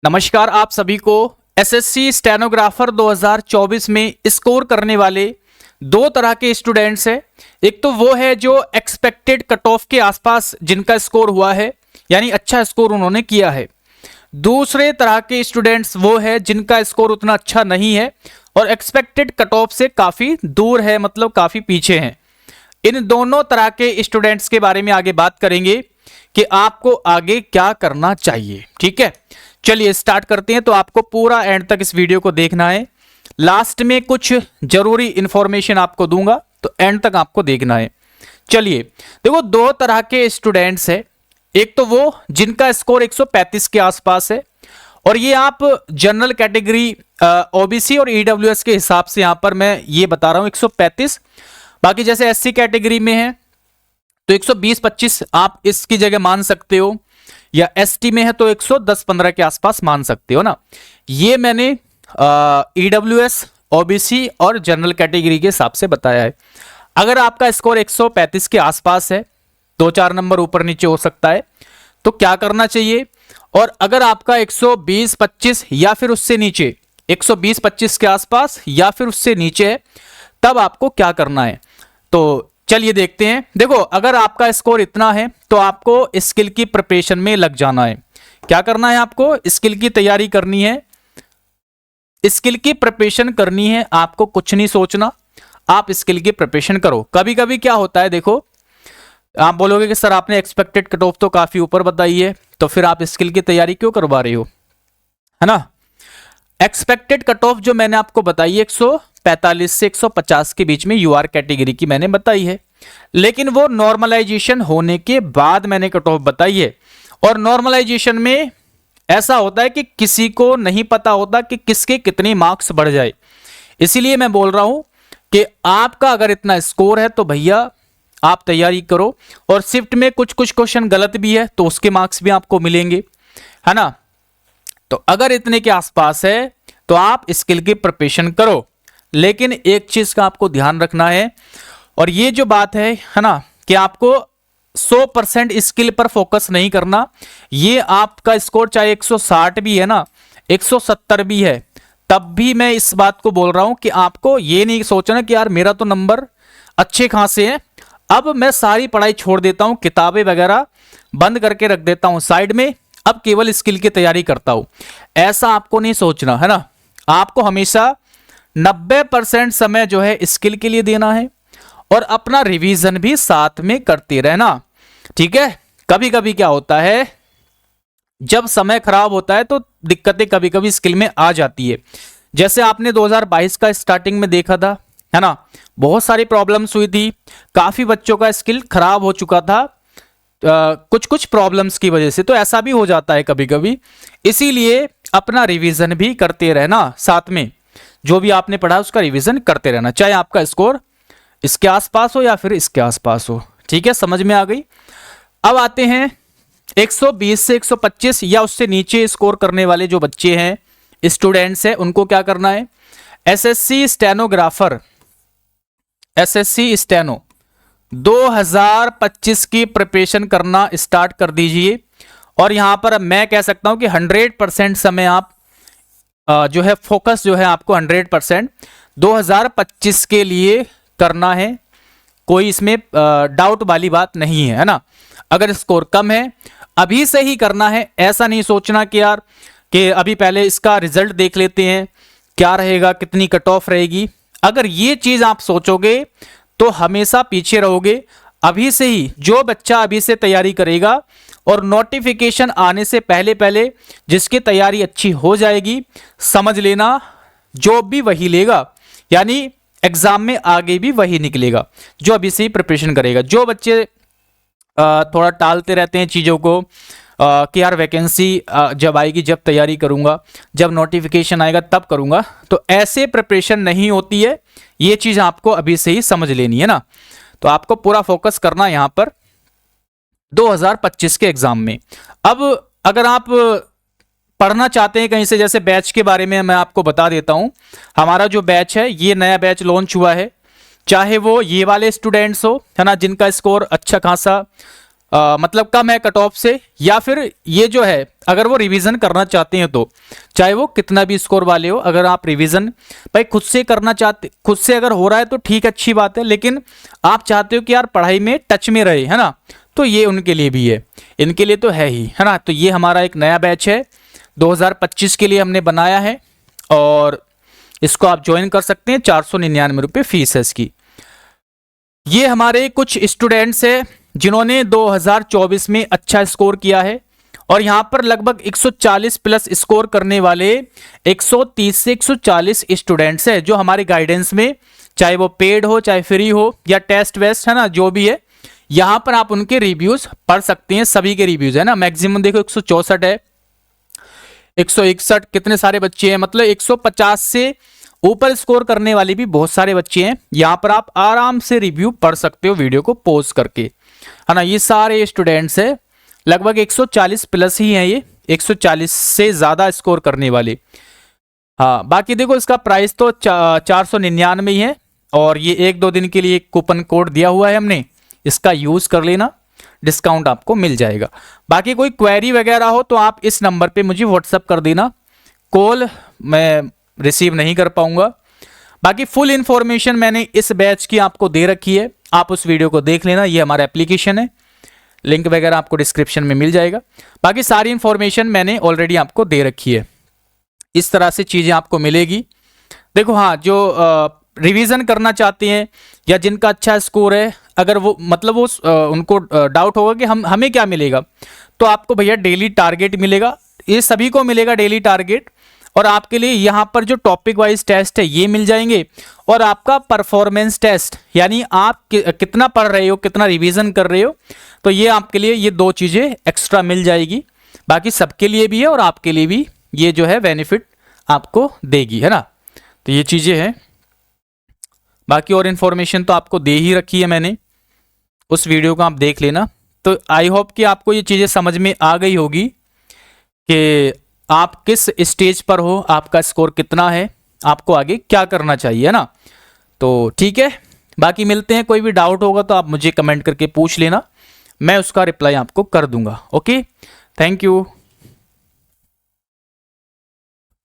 नमस्कार आप सभी को। एसएससी स्टेनोग्राफर 2024 में स्कोर करने वाले दो तरह के स्टूडेंट्स हैं। एक तो वो है जो एक्सपेक्टेड कट ऑफ के आसपास जिनका स्कोर हुआ है, यानी अच्छा स्कोर उन्होंने किया है। दूसरे तरह के स्टूडेंट्स वो है जिनका स्कोर उतना अच्छा नहीं है और एक्सपेक्टेड कट ऑफ से काफ़ी दूर है, मतलब काफ़ी पीछे हैं। इन दोनों तरह के स्टूडेंट्स के बारे में आगे बात करेंगे कि आपको आगे क्या करना चाहिए। ठीक है, चलिए स्टार्ट करते हैं। तो आपको पूरा एंड तक इस वीडियो को देखना है। लास्ट में कुछ जरूरी इंफॉर्मेशन आपको दूंगा, तो एंड तक आपको देखना है। चलिए देखो, दो तरह के स्टूडेंट्स हैं। एक तो वो जिनका स्कोर 135 के आसपास है, और ये आप जनरल कैटेगरी ओबीसी और ईडब्ल्यूएस के हिसाब से यहां पर मैं ये बता रहा हूं 135। बाकी जैसे एससी कैटेगरी में है तो 120-25 आप इसकी जगह मान सकते हो, या एसटी में है तो 110-15 के आसपास मान सकते हो ना। ये मैंने ईडब्ल्यूएस, ओबीसी और जनरल कैटेगरी के हिसाब से बताया है। अगर आपका स्कोर 135 के आसपास है, 2-4 नंबर ऊपर नीचे हो सकता है, तो क्या करना चाहिए। और अगर आपका 120-25 या फिर उससे नीचे, 120-25 के आसपास या फिर उससे नीचे है, तब आपको क्या करना है। तो चलिए देखते हैं। देखो, अगर आपका स्कोर इतना है तो आपको स्किल की प्रिपरेशन में लग जाना है। क्या करना है, आपको स्किल की तैयारी करनी है, स्किल की प्रिपरेशन करनी है। आपको कुछ नहीं सोचना, आप स्किल की प्रिपरेशन करो। कभी कभी क्या होता है, देखो आप बोलोगे कि सर आपने एक्सपेक्टेड कट ऑफ तो काफी ऊपर बताई है, तो फिर आप स्किल की तैयारी क्यों करवा रहे हो, है ना। एक्सपेक्टेड कट ऑफ जो मैंने आपको बताई है 145 से 150 के बीच में यूआर कैटेगरी की मैंने बताई है, लेकिन वो नॉर्मलाइजेशन होने के बाद मैंने कट ऑफ बताई है। और नॉर्मलाइजेशन में ऐसा होता है कि किसी को नहीं पता होता कि किसके कितने मार्क्स बढ़ जाए। इसीलिए मैं बोल रहा हूं कि आपका अगर इतना स्कोर है तो भैया आप तैयारी करो। और शिफ्ट में कुछ कुछ क्वेश्चन गलत भी है तो उसके मार्क्स भी आपको मिलेंगे, है ना। तो अगर इतने के आसपास है तो आप स्किल की प्रिपरेशन करो। लेकिन एक चीज का आपको ध्यान रखना है, और ये जो बात है ना, कि आपको 100% स्किल पर फोकस नहीं करना। ये आपका स्कोर चाहे 160 भी है ना, 170 भी है, तब भी मैं इस बात को बोल रहा हूं कि आपको ये नहीं सोचना कि यार मेरा तो नंबर अच्छे खासे हैं, अब मैं सारी पढ़ाई छोड़ देता हूं, किताबें वगैरह बंद करके रख देता हूं साइड में, अब केवल स्किल की तैयारी करता हूं। ऐसा आपको नहीं सोचना, है ना। आपको हमेशा 90% समय जो है स्किल के लिए देना है, और अपना रिवीजन भी साथ में करते रहना। ठीक है, कभी कभी क्या होता है, जब समय खराब होता है तो दिक्कतें कभी कभी स्किल में आ जाती है। जैसे आपने 2022 का स्टार्टिंग में देखा था, है ना, बहुत सारी प्रॉब्लम्स हुई थी, काफी बच्चों का स्किल खराब हो चुका था कुछ कुछ प्रॉब्लम्स की वजह से। तो ऐसा भी हो जाता है कभी कभी, इसीलिए अपना रिवीजन भी करते रहना, साथ में जो भी आपने पढ़ा उसका रिवीजन करते रहना, चाहे आपका स्कोर इसके आसपास हो या फिर इसके आसपास हो। ठीक है, समझ में आ गई। अब आते हैं 120 से 125 या उससे नीचे स्कोर करने वाले जो बच्चे हैं, स्टूडेंट्स हैं, उनको क्या करना है। एसएससी स्टेनोग्राफर, एसएससी स्टेनो 2025 की प्रिपरेशन करना स्टार्ट कर दीजिए। और यहां पर मैं कह सकता हूं कि 100% समय आप जो है फोकस जो है आपको 100% 2025 के लिए करना है। कोई इसमें डाउट वाली बात नहीं है, है ना। अगर स्कोर कम है अभी से ही करना है, ऐसा नहीं सोचना कि यार कि अभी पहले इसका रिजल्ट देख लेते हैं क्या रहेगा, कितनी कट ऑफ रहेगी। अगर ये चीज आप सोचोगे तो हमेशा पीछे रहोगे। अभी से ही जो बच्चा अभी से तैयारी करेगा और नोटिफिकेशन आने से पहले पहले जिसकी तैयारी अच्छी हो जाएगी, समझ लेना जॉब भी वही लेगा, यानी एग्जाम में आगे भी वही निकलेगा जो अभी से ही प्रिपरेशन करेगा। जो बच्चे थोड़ा टालते रहते हैं चीज़ों को कि यार वैकेंसी जब आएगी जब तैयारी करूंगा, जब नोटिफिकेशन आएगा तब करूंगा, तो ऐसे प्रिपरेशन नहीं होती है। ये चीज़ आपको अभी से ही समझ लेनी है ना। तो आपको पूरा फोकस करना यहां पर 2025 के एग्जाम में। अब अगर आप पढ़ना चाहते हैं कहीं से, जैसे बैच के बारे में मैं आपको बता देता हूं। हमारा जो बैच है, ये नया बैच लॉन्च हुआ है, चाहे वो ये वाले स्टूडेंट्स हो, है ना, जिनका स्कोर अच्छा खासा मतलब कम है कट ऑफ से, या फिर ये जो है अगर वो रिवीजन करना चाहते हैं तो चाहे वो कितना भी स्कोर वाले हो, अगर आप रिवीजन भाई खुद से करना चाहते, खुद से अगर हो रहा है तो ठीक, अच्छी बात है, लेकिन आप चाहते हो कि यार पढ़ाई में टच में रहे, है ना, तो ये उनके लिए भी है, इनके लिए तो है ही, है ना। तो ये हमारा एक नया बैच है 2025 के लिए हमने बनाया है, और इसको आप ज्वाइन कर सकते हैं। 499 रुपये फीस है इसकी। ये हमारे कुछ स्टूडेंट्स हैं जिन्होंने 2024 में अच्छा स्कोर किया है, और यहाँ पर लगभग 140 प्लस स्कोर करने वाले 130 से 140 स्टूडेंट्स हैं जो हमारे गाइडेंस में, चाहे वो पेड हो चाहे फ्री हो या टेस्ट वेस्ट, है ना, जो भी है, यहाँ पर आप उनके रिव्यूज पढ़ सकते हैं। सभी के रिव्यूज है ना, मैक्सिमम देखो 164 है, 161, कितने सारे बच्चे हैं, मतलब 150 से ऊपर स्कोर करने वाले भी बहुत सारे बच्चे हैं। यहाँ पर आप आराम से रिव्यू पढ़ सकते हो वीडियो को पॉज करके, है ना। ये सारे स्टूडेंट्स हैं, लगभग 140 प्लस ही हैं ये, 140 से ज़्यादा स्कोर करने वाले। हाँ, बाकी देखो इसका प्राइस तो 499 ही है, और ये 1-2 दिन के लिए कूपन कोड दिया हुआ है हमने, इसका यूज़ कर लेना, डिस्काउंट आपको मिल जाएगा। बाकी कोई क्वेरी वगैरह हो तो आप इस नंबर पे मुझे व्हाट्सअप कर देना, कॉल मैं रिसीव नहीं कर पाऊंगा। बाकी फुल इंफॉर्मेशन मैंने इस बैच की आपको दे रखी है, आप उस वीडियो को देख लेना। ये हमारा एप्लीकेशन है, लिंक वगैरह आपको डिस्क्रिप्शन में मिल जाएगा। बाकी सारी इंफॉर्मेशन मैंने ऑलरेडी आपको दे रखी है, इस तरह से चीज़ें आपको मिलेगी। देखो हाँ, जो रिवीजन करना चाहते हैं या जिनका अच्छा स्कोर है, अगर वो मतलब वो उनको डाउट होगा कि हमें क्या मिलेगा, तो आपको भैया डेली टारगेट मिलेगा, ये सभी को मिलेगा डेली टारगेट, और आपके लिए यहाँ पर जो टॉपिक वाइज टेस्ट है ये मिल जाएंगे, और आपका परफॉर्मेंस टेस्ट, यानी आप कितना पढ़ रहे हो, कितना रिवीजन कर रहे हो, तो ये आपके लिए ये 2 चीज़ें एक्स्ट्रा मिल जाएगी। बाकी सबके लिए भी है और आपके लिए भी ये जो है बेनिफिट आपको देगी, है ना। तो ये चीज़ें हैं, बाकी और इन्फॉर्मेशन तो आपको दे ही रखी है मैंने, उस वीडियो को आप देख लेना। तो आई होप कि आपको ये चीज़ें समझ में आ गई होगी कि आप किस स्टेज पर हो, आपका स्कोर कितना है, आपको आगे क्या करना चाहिए, है ना। तो ठीक है, बाकी मिलते हैं, कोई भी डाउट होगा तो आप मुझे कमेंट करके पूछ लेना, मैं उसका रिप्लाई आपको कर दूंगा। Okay, thank you.